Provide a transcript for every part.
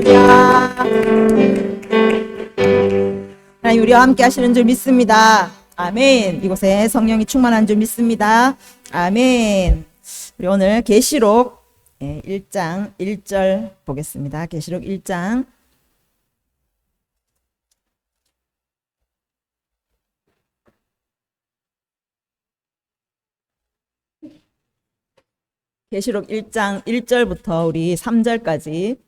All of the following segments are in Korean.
할렐루야. 하나님 우리와 함께 하시는 줄 믿습니다. 아멘. 이곳에 성령이 충만한 줄 믿습니다. 아멘. 우리 오늘 계시록 1장 1절 보겠습니다. 계시록 1장 계시록 1장 1절부터 우리 3절까지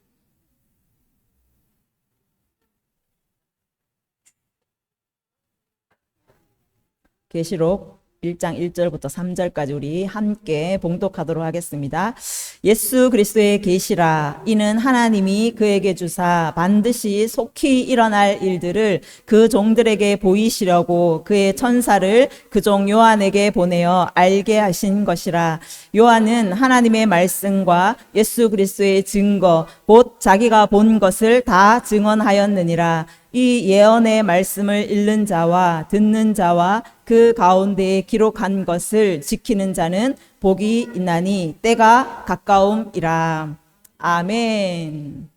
계시록 1장 1절부터 3절까지 우리 함께 봉독하도록 하겠습니다. 예수 그리스도의 계시라. 이는 하나님이 그에게 주사 반드시 속히 일어날 일들을 그 종들에게 보이시려고 그의 천사를 그 종 요한에게 보내어 알게 하신 것이라. 요한은 하나님의 말씀과 예수 그리스도의 증거 곧 자기가 본 것을 다 증언하였느니라. 이 예언의 말씀을 읽는 자와 듣는 자와 그 가운데에 기록한 것을 지키는 자는 복이 있나니 때가 가까움이라. 아멘.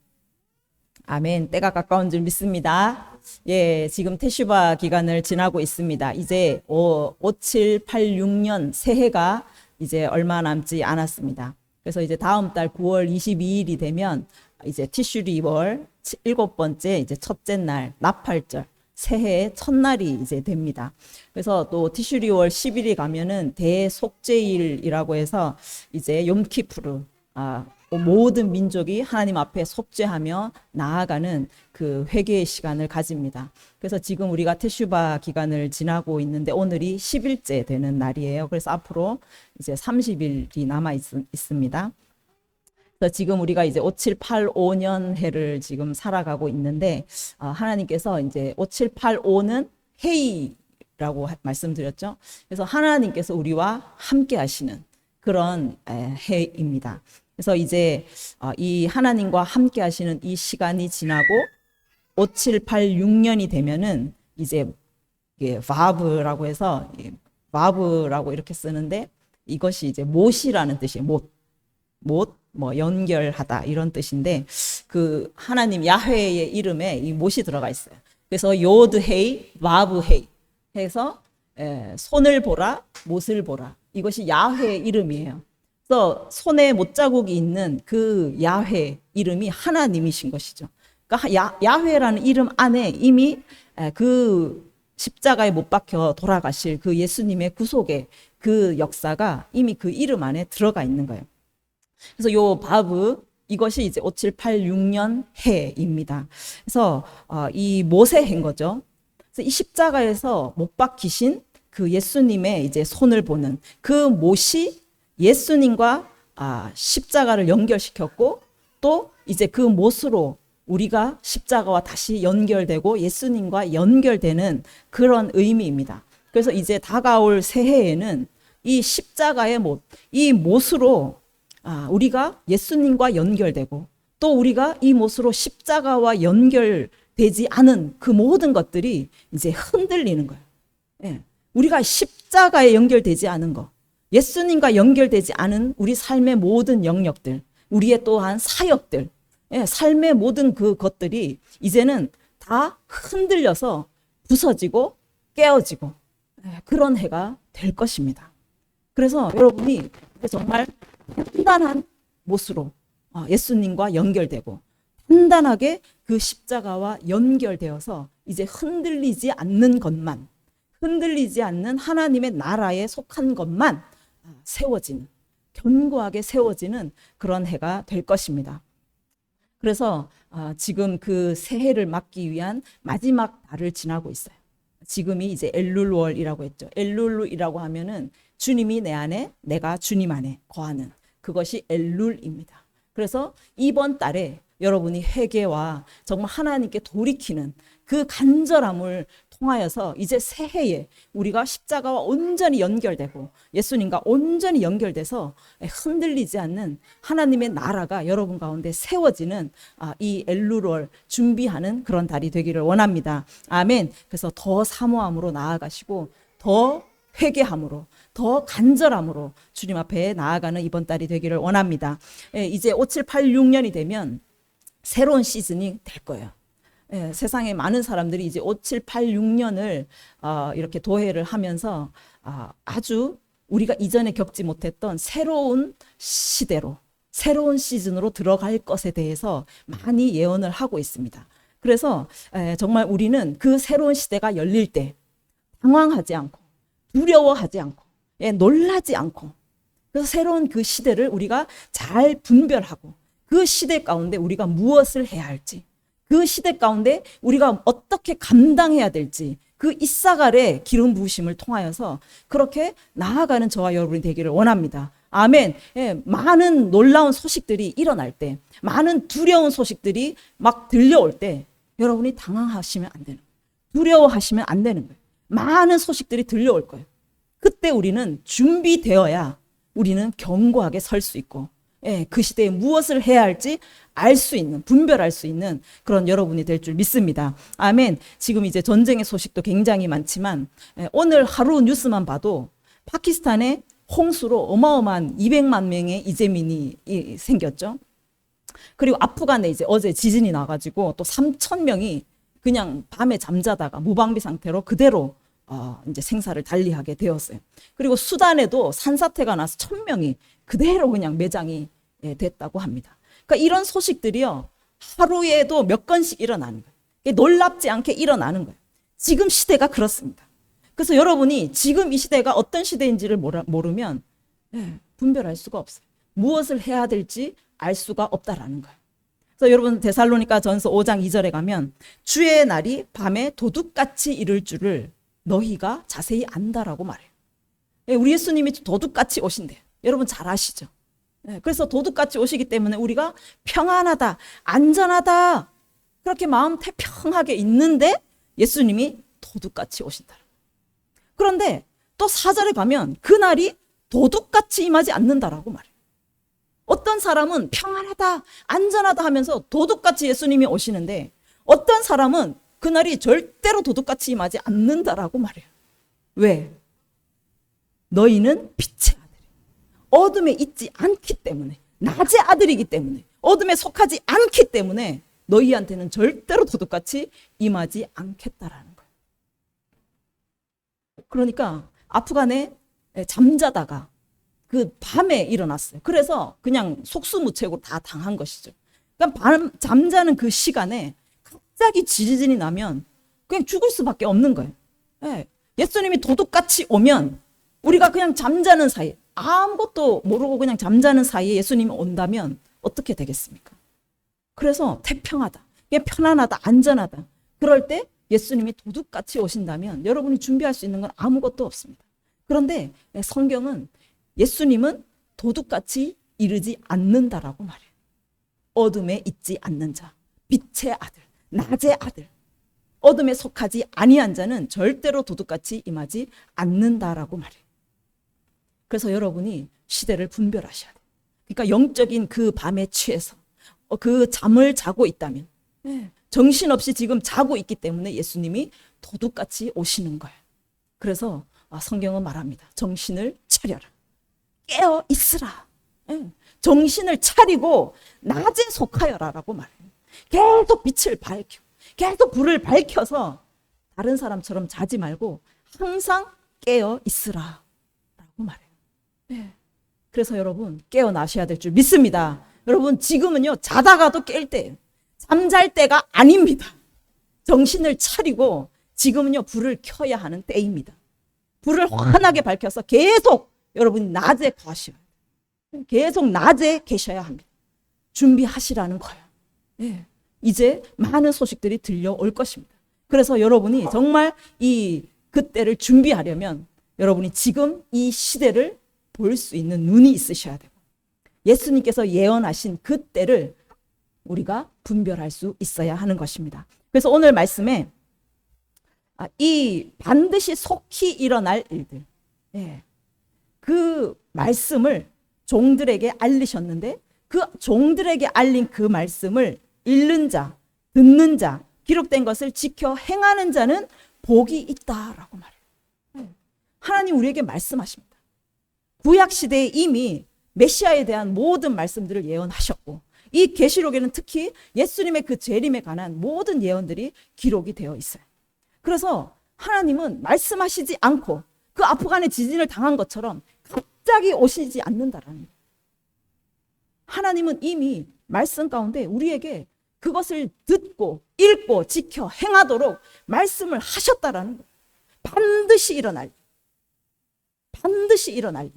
아멘. 때가 가까운 줄 믿습니다. 예, 지금 테슈바 기간을 지나고 있습니다. 이제 5786년 새해가 이제 얼마 남지 않았습니다. 그래서 이제 다음 달 9월 22일이 되면 이제 티슈리월 7번째 이제 첫째 날 나팔절 새해 첫날이 이제 됩니다. 그래서 또 티슈리월 10일이 가면은 대속죄일이라고 해서 이제 욤키푸르 모든 민족이 하나님 앞에 속죄하며 나아가는 그 회개의 시간을 가집니다. 그래서 지금 우리가 테슈바 기간을 지나고 있는데 오늘이 10일째 되는 날이에요. 그래서 앞으로 이제 30일이 남아 있습니다. 그래서 지금 우리가 이제 5785년 해를 지금 살아가고 있는데 하나님께서 이제 5785는 해이라고 말씀드렸죠. 그래서 하나님께서 우리와 함께 하시는 그런 해입니다. 그래서 이제 이 하나님과 함께 하시는 이 시간이 지나고 5786년이 되면은 이제 바브라고 해서 바브라고 이렇게 쓰는데 이것이 이제 못이라는 뜻이에요. 못 뭐 연결하다 이런 뜻인데 그 하나님 야훼의 이름에 이 못이 들어가 있어요. 그래서 요드헤이 바브헤이 해서 손을 보라 못을 보라 이것이 야훼의 이름이에요. 그래서 손에 못자국이 있는 그 야훼 이름이 하나님이신 것이죠. 그러니까 야훼라는 이름 안에 이미 그 십자가에 못 박혀 돌아가실 그 예수님의 구속의 그 역사가 이미 그 이름 안에 들어가 있는 거예요. 그래서 요 바브 이것이 이제 5786년 해입니다. 그래서 이 못의 해인 거죠. 그래서 이 십자가에서 못 박히신 그 예수님의 이제 손을 보는 그 못이 예수님과 십자가를 연결시켰고 또 이제 그 못으로 우리가 십자가와 다시 연결되고 예수님과 연결되는 그런 의미입니다. 그래서 이제 다가올 새해에는 이 십자가의 못, 이 못으로 우리가 예수님과 연결되고 또 우리가 이 못으로 십자가와 연결되지 않은 그 모든 것들이 이제 흔들리는 거예요. 예. 우리가 십자가에 연결되지 않은 거, 예수님과 연결되지 않은 우리 삶의 모든 영역들, 우리의 또한 사역들, 삶의 모든 그 것들이 이제는 다 흔들려서 부서지고 깨어지고 그런 해가 될 것입니다. 그래서 여러분이 정말 단단한 못으로 예수님과 연결되고 단단하게 그 십자가와 연결되어서 이제 흔들리지 않는 것만, 흔들리지 않는 하나님의 나라에 속한 것만 세워지는, 견고하게 세워지는 그런 해가 될 것입니다. 그래서 지금 그 새해를 맞기 위한 마지막 달을 지나고 있어요. 지금이 이제 엘룰월이라고 했죠. 엘룰이라고 하면은 주님이 내 안에, 내가 주님 안에 거하는 그것이 엘룰입니다. 그래서 이번 달에 여러분이 회개와 정말 하나님께 돌이키는 그 간절함을 통하여서 이제 새해에 우리가 십자가와 온전히 연결되고 예수님과 온전히 연결돼서 흔들리지 않는 하나님의 나라가 여러분 가운데 세워지는 이 엘룰월 준비하는 그런 달이 되기를 원합니다. 아멘. 그래서 더 사모함으로 나아가시고 더 회개함으로 더 간절함으로 주님 앞에 나아가는 이번 달이 되기를 원합니다. 이제 5786년이 되면 새로운 시즌이 될 거예요. 예, 세상에 많은 사람들이 이제 5, 7, 8, 6년을 이렇게 도회를 하면서 아주 우리가 이전에 겪지 못했던 새로운 시대로, 새로운 시즌으로 들어갈 것에 대해서 많이 예언을 하고 있습니다. 그래서 정말 우리는 그 새로운 시대가 열릴 때 당황하지 않고 두려워하지 않고 놀라지 않고, 그래서 새로운 그 시대를 우리가 잘 분별하고 그 시대 가운데 우리가 무엇을 해야 할지, 그 시대 가운데 우리가 어떻게 감당해야 될지, 그 이사갈의 기름 부으심을 통하여서 그렇게 나아가는 저와 여러분이 되기를 원합니다. 아멘. 예, 많은 놀라운 소식들이 일어날 때, 많은 두려운 소식들이 막 들려올 때 여러분이 당황하시면 안 되는 거예요. 두려워하시면 안 되는 거예요. 많은 소식들이 들려올 거예요. 그때 우리는 준비되어야 우리는 견고하게 설 수 있고, 그 시대에 무엇을 해야 할지 알 수 있는, 분별할 수 있는 그런 여러분이 될 줄 믿습니다. 아멘. 지금 이제 전쟁의 소식도 굉장히 많지만 오늘 하루 뉴스만 봐도 파키스탄에 홍수로 어마어마한 200만 명의 이재민이 생겼죠. 그리고 아프간에 이제 어제 지진이 나가지고 또 3,000명이 그냥 밤에 잠자다가 무방비 상태로 그대로 이제 생사를 달리하게 되었어요. 그리고 수단에도 산사태가 나서 1,000명이 그대로 그냥 매장이 됐다고 합니다. 그러니까 이런 소식들이요, 하루에도 몇 건씩 일어나는 거예요. 놀랍지 않게 일어나는 거예요. 지금 시대가 그렇습니다. 그래서 여러분이 지금 이 시대가 어떤 시대인지를 모르면 분별할 수가 없어요. 무엇을 해야 될지 알 수가 없다라는 거예요. 그래서 여러분 데살로니가 전서 5장 2절에 가면 주의 날이 밤에 도둑같이 이를 줄을 너희가 자세히 안다라고 말해요. 우리 예수님이 도둑같이 오신대요. 여러분 잘 아시죠? 그래서 도둑같이 오시기 때문에 우리가 평안하다, 안전하다, 그렇게 마음 태평하게 있는데 예수님이 도둑같이 오신다. 그런데 또 4절에 가면 그날이 도둑같이 임하지 않는다라고 말해요. 어떤 사람은 평안하다, 안전하다 하면서 도둑같이 예수님이 오시는데 어떤 사람은 그날이 절대로 도둑같이 임하지 않는다라고 말해요. 왜? 너희는 빛의 아들이 어둠에 있지 않기 때문에, 낮의 아들이기 때문에, 어둠에 속하지 않기 때문에 너희한테는 절대로 도둑같이 임하지 않겠다라는 거예요. 그러니까 아프간에 잠자다가 그 밤에 일어났어요. 그래서 그냥 속수무책으로 다 당한 것이죠. 그러니까 잠자는 그 시간에 갑자기 지진이 나면 그냥 죽을 수밖에 없는 거예요. 예수님이 도둑같이 오면 우리가 그냥 잠자는 사이에, 아무것도 모르고 그냥 잠자는 사이에 예수님이 온다면 어떻게 되겠습니까? 그래서 태평하다, 편안하다, 안전하다, 그럴 때 예수님이 도둑같이 오신다면 여러분이 준비할 수 있는 건 아무것도 없습니다. 그런데 성경은 예수님은 도둑같이 이르지 않는다라고 말해요. 어둠에 있지 않는 자, 빛의 아들, 낮의 아들, 어둠에 속하지 아니한 자는 절대로 도둑같이 임하지 않는다라고 말해요. 그래서 여러분이 시대를 분별하셔야 돼요. 그러니까 영적인 그 밤에 취해서 그 잠을 자고 있다면, 정신없이 지금 자고 있기 때문에 예수님이 도둑같이 오시는 거예요. 그래서 성경은 말합니다. 정신을 차려라. 깨어 있으라. 정신을 차리고 낮에 속하여라라고 말해요. 계속 빛을 밝히고 계속 불을 밝혀서 다른 사람처럼 자지 말고 항상 깨어 있으라 라고 말해요. 그래서 여러분 깨어나셔야 될 줄 믿습니다. 여러분 지금은요 자다가도 깰 때예요. 잠잘 때가 아닙니다. 정신을 차리고 지금은요 불을 켜야 하는 때입니다. 불을 환하게 밝혀서 계속 여러분이 낮에 가셔야 돼요. 계속 낮에 계셔야 합니다. 준비하시라는 거예요. 이제 많은 소식들이 들려올 것입니다. 그래서 여러분이 정말 그때를 준비하려면 여러분이 지금 이 시대를 볼 수 있는 눈이 있으셔야 되고, 예수님께서 예언하신 그때를 우리가 분별할 수 있어야 하는 것입니다. 그래서 오늘 말씀에 이 반드시 속히 일어날 일들, 그 말씀을 종들에게 알리셨는데 그 종들에게 알린 그 말씀을 읽는 자, 듣는 자, 기록된 것을 지켜 행하는 자는 복이 있다라고 말해요. 하나님 우리에게 말씀하십니다. 구약 시대에 이미 메시아에 대한 모든 말씀들을 예언하셨고 이 계시록에는 특히 예수님의 그 재림에 관한 모든 예언들이 기록이 되어 있어요. 그래서 하나님은 말씀하시지 않고 그 아프간의 지진을 당한 것처럼 갑자기 오시지 않는다라는 거예요. 하나님은 이미 말씀 가운데 우리에게 그것을 듣고 읽고 지켜 행하도록 말씀을 하셨다라는 거예요. 반드시 일어날 일. 반드시 일어날 일.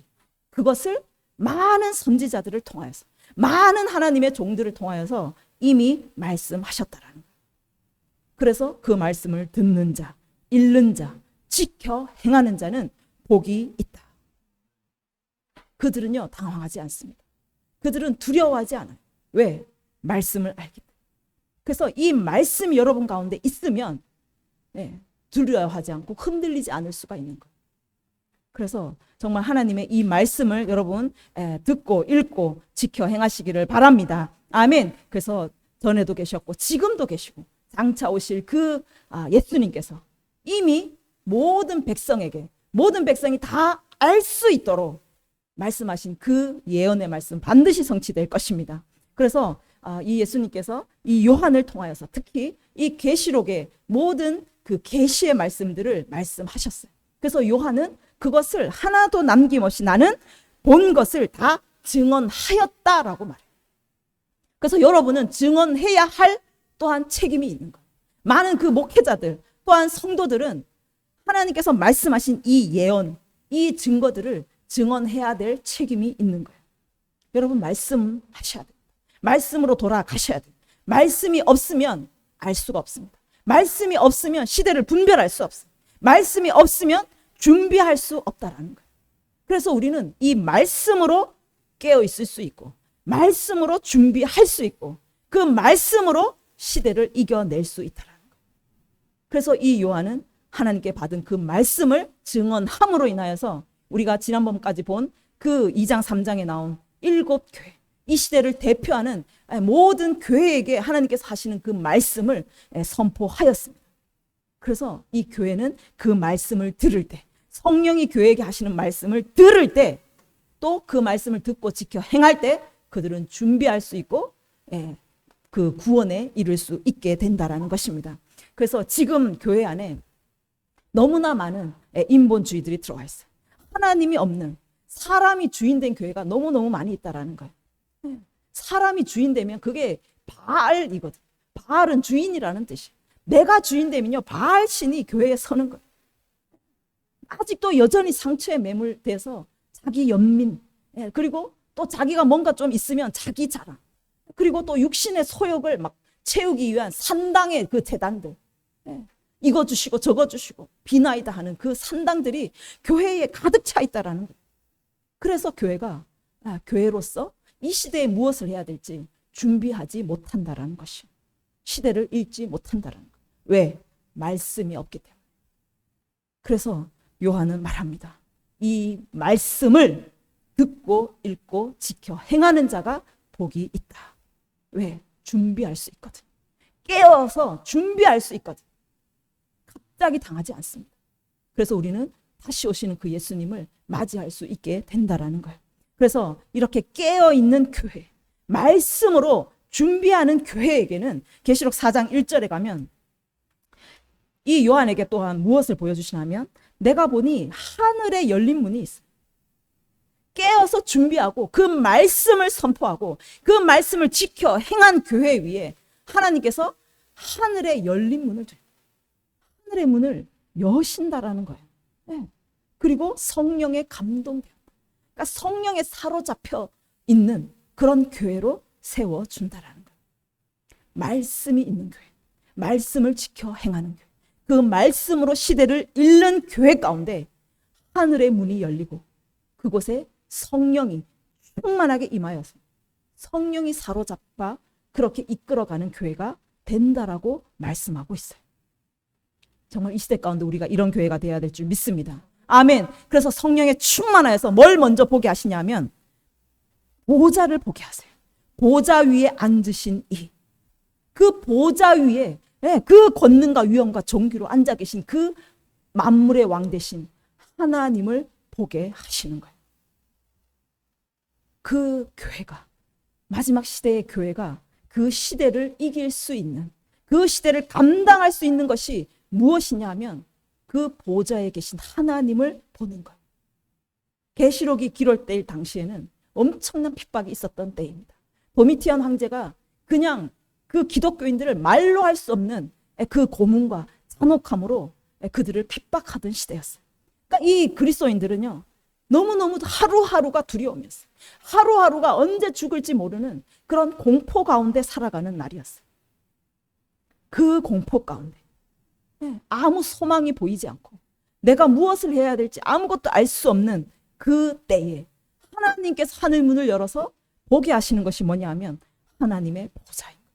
그것을 많은 선지자들을 통하여서, 많은 하나님의 종들을 통하여서 이미 말씀하셨다라는 거예요. 그래서 그 말씀을 듣는 자, 읽는 자, 지켜 행하는 자는 복이 있다. 그들은요, 당황하지 않습니다. 그들은 두려워하지 않아요. 왜? 말씀을 알기 때문에. 그래서 이 말씀이 여러분 가운데 있으면 두려워하지 않고 흔들리지 않을 수가 있는 거예요. 그래서 정말 하나님의 이 말씀을 여러분 듣고 읽고 지켜 행하시기를 바랍니다. 아멘. 그래서 전에도 계셨고 지금도 계시고 장차 오실 그 예수님께서 이미 모든 백성에게, 모든 백성이 다 알 수 있도록 말씀하신 그 예언의 말씀 반드시 성취될 것입니다. 그래서 이 예수님께서 이 요한을 통하여서 특히 이 계시록의 모든 그 계시의 말씀들을 말씀하셨어요. 그래서 요한은 그것을 하나도 남김없이 나는 본 것을 다 증언하였다라고 말해요. 그래서 여러분은 증언해야 할 또한 책임이 있는 거예요. 많은 그 목회자들 또한 성도들은 하나님께서 말씀하신 이 예언, 이 증거들을 증언해야 될 책임이 있는 거예요. 여러분 말씀하셔야 돼요. 말씀으로 돌아가셔야 돼요. 말씀이 없으면 알 수가 없습니다. 말씀이 없으면 시대를 분별할 수 없어요. 말씀이 없으면 준비할 수 없다라는 거예요. 그래서 우리는 이 말씀으로 깨어 있을 수 있고 말씀으로 준비할 수 있고 그 말씀으로 시대를 이겨낼 수 있다라는 거예요. 그래서 이 요한은 하나님께 받은 그 말씀을 증언함으로 인하여서 우리가 지난번까지 본 그 2장 3장에 나온 7교회, 이 시대를 대표하는 모든 교회에게 하나님께서 하시는 그 말씀을 선포하였습니다. 그래서 이 교회는 그 말씀을 들을 때, 성령이 교회에게 하시는 말씀을 들을 때, 또 그 말씀을 듣고 지켜 행할 때 그들은 준비할 수 있고 그 구원에 이를 수 있게 된다라는 것입니다. 그래서 지금 교회 안에 너무나 많은 인본주의들이 들어와 있어요. 하나님이 없는, 사람이 주인된 교회가 너무너무 많이 있다라는 거예요. 사람이 주인되면 그게 바알이거든. 바알은 주인이라는 뜻이에요. 내가 주인되면요, 바알 신이 교회에 서는 거예요. 아직도 여전히 상처에 매몰돼서 자기 연민, 그리고 또 자기가 뭔가 좀 있으면 자기 자랑, 그리고 또 육신의 소욕을 막 채우기 위한 산당의 그 재단들, 이거 주시고 저거 주시고 비나이다 하는 그 산당들이 교회에 가득 차 있다라는 거예요. 그래서 교회가 교회로서 이 시대에 무엇을 해야 될지 준비하지 못한다라는 것이에요. 시대를 읽지 못한다라는 거예요. 왜? 말씀이 없기 때문에. 그래서 요한은 말합니다. 이 말씀을 듣고 읽고 지켜 행하는 자가 복이 있다. 왜? 준비할 수 있거든. 깨어서 준비할 수 있거든. 갑자기 당하지 않습니다. 그래서 우리는 다시 오시는 그 예수님을 맞이할 수 있게 된다라는 거예요. 그래서 이렇게 깨어있는 교회, 말씀으로 준비하는 교회에게는 계시록 4장 1절에 가면 이 요한에게 또한 무엇을 보여주시냐면 내가 보니 하늘에 열린 문이 있어요. 깨어서 준비하고 그 말씀을 선포하고 그 말씀을 지켜 행한 교회 위에 하나님께서 하늘에 열린 문을 줘요. 하늘의 문을 여신다라는 거예요. 그리고 성령에 감동되었다. 그러니까 성령에 사로잡혀 있는 그런 교회로 세워준다라는 거예요. 말씀이 있는 교회, 말씀을 지켜 행하는 교회, 그 말씀으로 시대를 읽는 교회 가운데 하늘의 문이 열리고 그곳에 성령이 충만하게 임하여서 성령이 사로잡아 그렇게 이끌어가는 교회가 된다라고 말씀하고 있어요. 정말 이 시대 가운데 우리가 이런 교회가 되어야 될 줄 믿습니다. 아멘. 그래서 성령에 충만하여서 뭘 먼저 보게 하시냐면 보좌를 보게 하세요. 보좌 위에 앉으신 이, 그 보좌 위에 그 권능과 위엄과 존귀로 앉아 계신 그 만물의 왕 되신 하나님을 보게 하시는 거예요. 그 교회가 마지막 시대의 교회가 그 시대를 이길 수 있는, 그 시대를 감당할 수 있는 것이 무엇이냐 하면 그 보좌에 계신 하나님을 보는 거예요. 계시록이 기록될 당시에는 엄청난 핍박이 있었던 때입니다. 도미티안 황제가 그냥 그 기독교인들을 말로 할 수 없는 그 고문과 잔혹함으로 그들을 핍박하던 시대였어요. 그러니까 이 그리스도인들은요, 너무너무 하루하루가 두려우면서 하루하루가 언제 죽을지 모르는 그런 공포 가운데 살아가는 날이었어요. 그 공포 가운데 아무 소망이 보이지 않고 내가 무엇을 해야 될지 아무것도 알 수 없는 그 때에 하나님께서 하늘 문을 열어서 보게 하시는 것이 뭐냐 하면 하나님의 보좌입니다.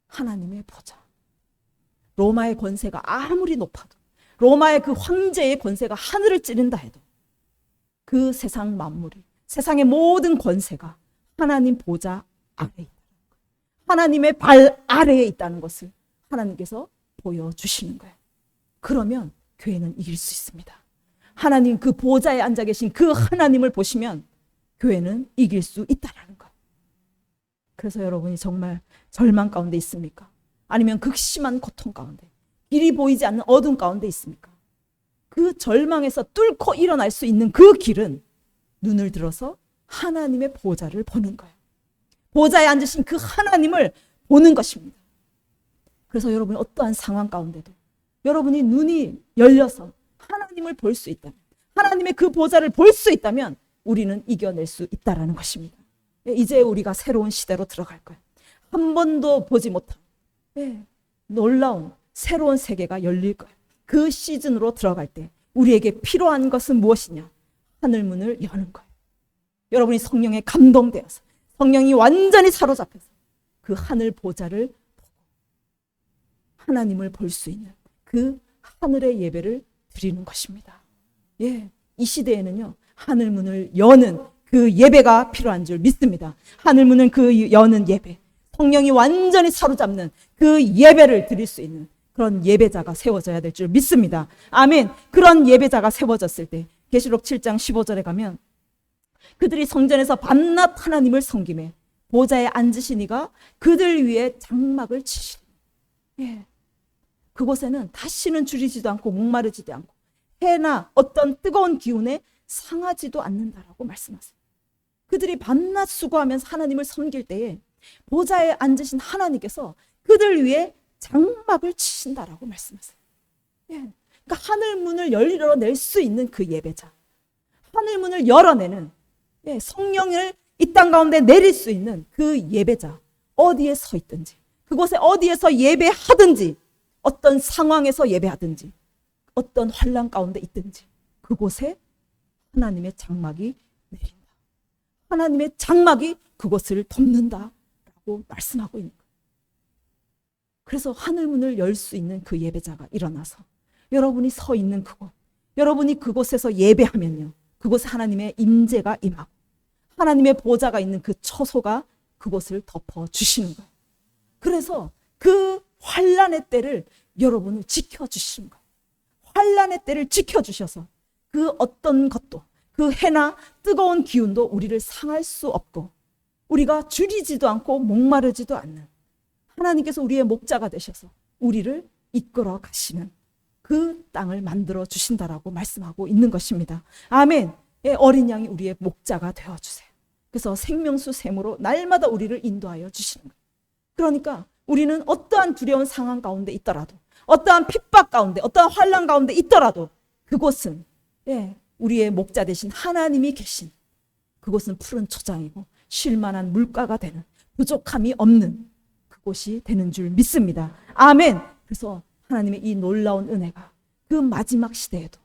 하나님의 보좌. 로마의 권세가 아무리 높아도, 로마의 그 황제의 권세가 하늘을 찌른다 해도 그 세상 만물이, 세상의 모든 권세가 하나님 보좌 아래에 있다는 것, 하나님의 발 아래에 있다는 것을 하나님께서 보여주시는 거예요. 그러면 교회는 이길 수 있습니다. 하나님 그 보좌에 앉아 계신 그 하나님을 보시면 교회는 이길 수 있다는 거예요. 그래서 여러분이 정말 절망 가운데 있습니까? 아니면 극심한 고통 가운데, 길이 보이지 않는 어둠 가운데 있습니까? 그 절망에서 뚫고 일어날 수 있는 그 길은 눈을 들어서 하나님의 보좌를 보는 거예요. 보좌에 앉으신 그 하나님을 보는 것입니다. 그래서 여러분이 어떠한 상황 가운데도 여러분이 눈이 열려서 하나님을 볼 수 있다면, 하나님의 그 보좌를 볼 수 있다면 우리는 이겨낼 수 있다는 것입니다. 이제 우리가 새로운 시대로 들어갈 거예요. 한 번도 보지 못한 놀라운 새로운 세계가 열릴 거예요. 그 시즌으로 들어갈 때 우리에게 필요한 것은 무엇이냐? 하늘 문을 여는 거예요. 여러분이 성령에 감동되어서, 성령이 완전히 사로잡혀서 그 하늘 보좌를 보고 하나님을 볼 수 있는 그 하늘의 예배를 드리는 것입니다. 이 시대에는요, 하늘 문을 여는 그 예배가 필요한 줄 믿습니다. 하늘 문을 그 여는 예배, 성령이 완전히 사로잡는 그 예배를 드릴 수 있는 그런 예배자가 세워져야 될 줄 믿습니다. 아멘. 그런 예배자가 세워졌을 때 계시록 7장 15절에 가면 그들이 성전에서 밤낮 하나님을 섬기매 보좌에 앉으신 이가 그들 위에 장막을 치시리. 그곳에는 다시는 줄이지도 않고 목마르지도 않고 해나 어떤 뜨거운 기운에 상하지도 않는다라고 말씀하세요. 그들이 밤낮 수고하면서 하나님을 섬길 때에 보좌에 앉으신 하나님께서 그들 위에 장막을 치신다라고 말씀하세요. 그러니까 하늘 문을 열어낼 수 있는 그 예배자, 하늘 문을 열어내는 성령을 이 땅 가운데 내릴 수 있는 그 예배자, 어디에 서 있든지, 그곳에 어디에서 예배하든지, 어떤 상황에서 예배하든지, 어떤 환난 가운데 있든지 그곳에 하나님의 장막이 내린다. 하나님의 장막이 그곳을 덮는다라고 말씀하고 있는 거예요. 그래서 하늘 문을 열 수 있는 그 예배자가 일어나서 여러분이 서 있는 그곳, 여러분이 그곳에서 예배하면요, 그곳에 하나님의 임재가 임하고 하나님의 보좌가 있는 그 처소가 그곳을 덮어주시는 거예요. 그래서 그 환난의 때를 여러분을 지켜주시는 거예요. 환난의 때를 지켜주셔서 그 어떤 것도, 그 해나 뜨거운 기운도 우리를 상할 수 없고 우리가 줄이지도 않고 목마르지도 않는 하나님께서 우리의 목자가 되셔서 우리를 이끌어 가시는 그 땅을 만들어 주신다라고 말씀하고 있는 것입니다. 아멘. 어린 양이 우리의 목자가 되어주세요. 그래서 생명수 샘으로 날마다 우리를 인도하여 주시는 거예요. 그러니까 우리는 어떠한 두려운 상황 가운데 있더라도, 어떠한 핍박 가운데, 어떠한 환난 가운데 있더라도 그곳은 우리의 목자 되신 하나님이 계신 그곳은 푸른 초장이고 쉴만한 물가가 되는, 부족함이 없는 그곳이 되는 줄 믿습니다. 아멘. 그래서 하나님의 이 놀라운 은혜가 그 마지막 시대에도,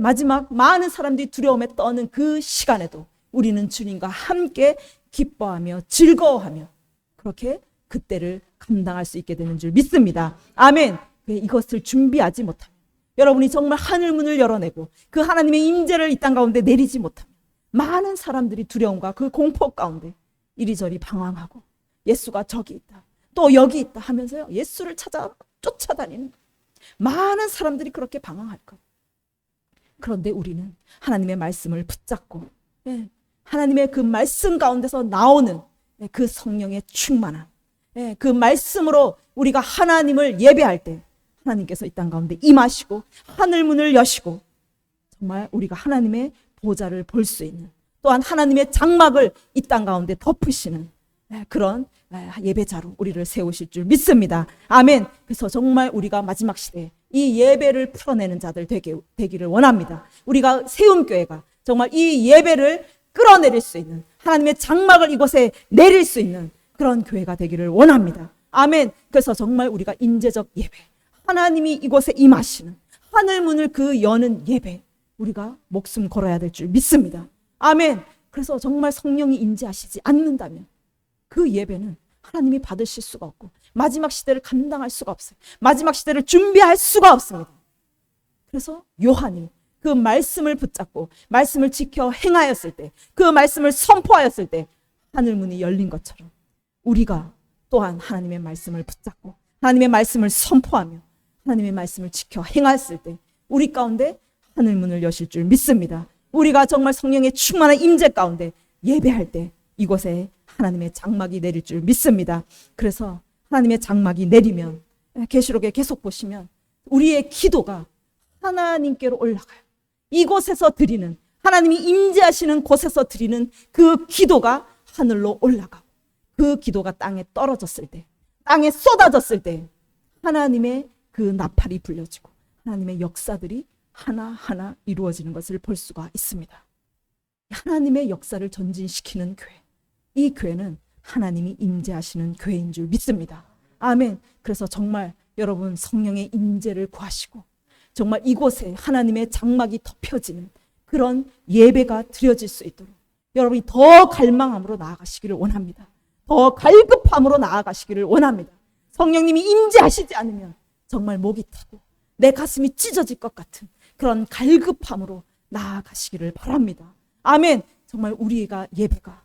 마지막 많은 사람들이 두려움에 떠는 그 시간에도 우리는 주님과 함께 기뻐하며 즐거워하며 그렇게 그때를 감당할 수 있게 되는 줄 믿습니다. 아멘. 이것을 준비하지 못하면, 여러분이 정말 하늘 문을 열어내고 그 하나님의 임재를 이 땅 가운데 내리지 못하면 많은 사람들이 두려움과 그 공포 가운데 이리저리 방황하고 예수가 저기 있다, 또 여기 있다 하면서요, 예수를 찾아 쫓아다니는 거예요. 많은 사람들이 그렇게 방황할 거예요. 그런데 우리는 하나님의 말씀을 붙잡고 하나님의 그 말씀 가운데서 나오는 그 성령의 충만한 그 말씀으로 우리가 하나님을 예배할 때 하나님께서 이 땅 가운데 임하시고 하늘 문을 여시고 정말 우리가 하나님의 보좌를 볼 수 있는, 또한 하나님의 장막을 이 땅 가운데 덮으시는 그런 예배자로 우리를 세우실 줄 믿습니다. 아멘. 그래서 정말 우리가 마지막 시대에 이 예배를 풀어내는 자들 되기를 원합니다. 우리가 세움교회가 정말 이 예배를 끌어내릴 수 있는, 하나님의 장막을 이곳에 내릴 수 있는 그런 교회가 되기를 원합니다. 아멘. 그래서 정말 우리가 인재적 예배, 하나님이 이곳에 임하시는 하늘 문을 그 여는 예배, 우리가 목숨 걸어야 될 줄 믿습니다. 아멘. 그래서 정말 성령이 임재하시지 않는다면 그 예배는 하나님이 받으실 수가 없고 마지막 시대를 감당할 수가 없어요. 마지막 시대를 준비할 수가 없습니다. 그래서 요한이 그 말씀을 붙잡고 말씀을 지켜 행하였을 때, 그 말씀을 선포하였을 때 하늘 문이 열린 것처럼 우리가 또한 하나님의 말씀을 붙잡고 하나님의 말씀을 선포하며 하나님의 말씀을 지켜 행하였을 때 우리 가운데 하늘 문을 여실 줄 믿습니다. 우리가 정말 성령의 충만한 임재 가운데 예배할 때 이곳에 하나님의 장막이 내릴 줄 믿습니다. 그래서 하나님의 장막이 내리면 계시록에 계속 보시면 우리의 기도가 하나님께로 올라가요. 이곳에서 드리는, 하나님이 임재하시는 곳에서 드리는 그 기도가 하늘로 올라가고 그 기도가 땅에 떨어졌을 때, 땅에 쏟아졌을 때 하나님의 그 나팔이 불려지고 하나님의 역사들이 하나하나 이루어지는 것을 볼 수가 있습니다. 하나님의 역사를 전진시키는 교회, 이 교회는 하나님이 임재하시는 교회인 줄 믿습니다. 아멘. 그래서 정말 여러분 성령의 임재를 구하시고 정말 이곳에 하나님의 장막이 덮여지는 그런 예배가 드려질 수 있도록 여러분이 더 갈망함으로 나아가시기를 원합니다. 더 갈급함으로 나아가시기를 원합니다. 성령님이 임재하시지 않으면 정말 목이 타고 내 가슴이 찢어질 것 같은 그런 갈급함으로 나아가시기를 바랍니다. 아멘. 정말 우리가 예배가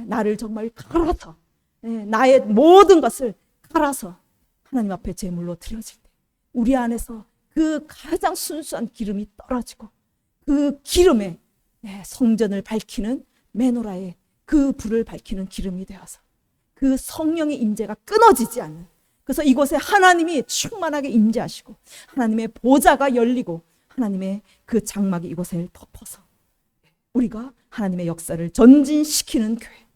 나를 정말 갈아서 나의 모든 것을 갈아서 하나님 앞에 제물로 드려질 때 우리 안에서 그 가장 순수한 기름이 떨어지고 그 기름에 성전을 밝히는 메노라의 그 불을 밝히는 기름이 되어서 그 성령의 임재가 끊어지지 않는, 그래서 이곳에 하나님이 충만하게 임재하시고 하나님의 보좌가 열리고 하나님의 그 장막이 이곳을 덮어서 우리가 하나님의 역사를 전진시키는 교회,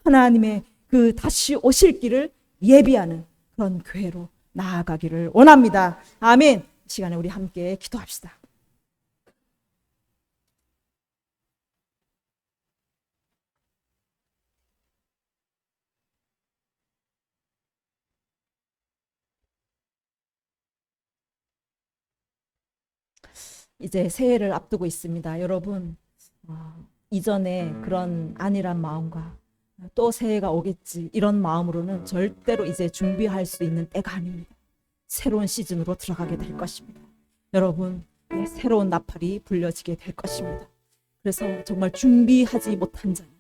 하나님의 그 다시 오실 길을 예비하는 그런 교회로 나아가기를 원합니다. 아멘. 이 시간에 우리 함께 기도합시다. 이제 새해를 앞두고 있습니다. 여러분, 이전에 그런 안일한 마음과 또 새해가 오겠지 이런 마음으로는 절대로 이제 준비할 수 있는 때가 아닙니다. 새로운 시즌으로 들어가게 될 것입니다. 여러분, 새로운 나팔이 불려지게 될 것입니다. 그래서 정말 준비하지 못한 자는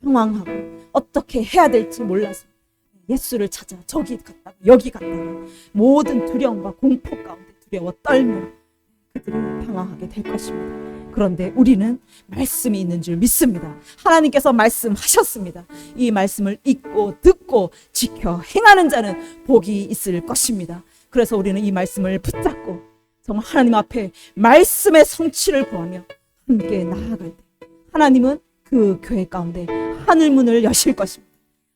방황하고 어떻게 해야 될지 몰라서 예수를 찾아 저기 갔다가 여기 갔다가 모든 두려움과 공포 가운데 두려워 떨며 그들이 방황하게 될 것입니다. 그런데 우리는 말씀이 있는 줄 믿습니다. 하나님께서 말씀하셨습니다. 이 말씀을 읽고 듣고 지켜 행하는 자는 복이 있을 것입니다. 그래서 우리는 이 말씀을 붙잡고 정말 하나님 앞에 말씀의 성취를 구하며 함께 나아갈 때 하나님은 그 교회 가운데 하늘 문을 여실 것입니다.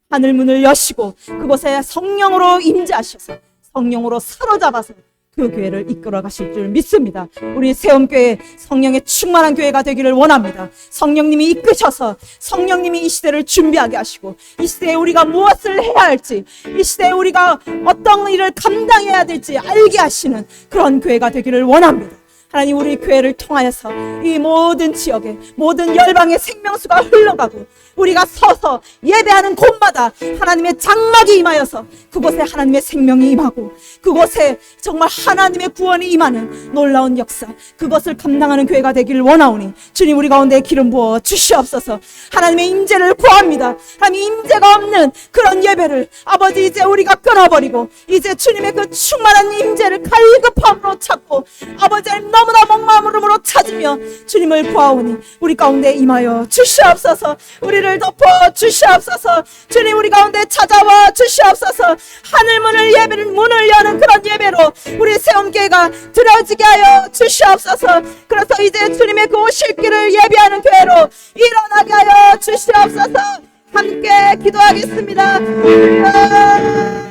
하늘 문을 여시고 그곳에 성령으로 임재하셔서 성령으로 사로잡아서 그 교회를 이끌어 가실 줄 믿습니다. 우리 세움교회 성령의 충만한 교회가 되기를 원합니다. 성령님이 이끄셔서 성령님이 이 시대를 준비하게 하시고 이 시대에 우리가 무엇을 해야 할지, 이 시대에 우리가 어떤 일을 감당해야 될지 알게 하시는 그런 교회가 되기를 원합니다. 하나님, 우리 교회를 통하여서 이 모든 지역에 모든 열방의 생명수가 흘러가고 우리가 서서 예배하는 곳마다 하나님의 장막이 임하여서 그곳에 하나님의 생명이 임하고 그곳에 정말 하나님의 구원이 임하는 놀라운 역사, 그것을 감당하는 교회가 되기를 원하오니 주님, 우리 가운데 기름 부어 주시옵소서. 하나님의 임재를 구합니다. 하나님, 임재가 없는 그런 예배를 아버지 이제 우리가 끊어버리고 이제 주님의 그 충만한 임재를 갈급함으로 찾고 아버지 너무나 목마름으로 찾으며 주님을 구하오니 우리 가운데 임하여 주시옵소서. 우리를 은혜를 덮어 주시옵소서. 주님 우리 가운데 찾아와 주시옵소서. 하늘문을 예배를 문을 여는 그런 예배로 우리 세움교회가 드려지게 하여 주시옵소서. 그래서 이제 주님의 그 오실 길을 예비하는 교회로 일어나게 하여 주시옵소서. 함께 기도하겠습니다. 할렐루야.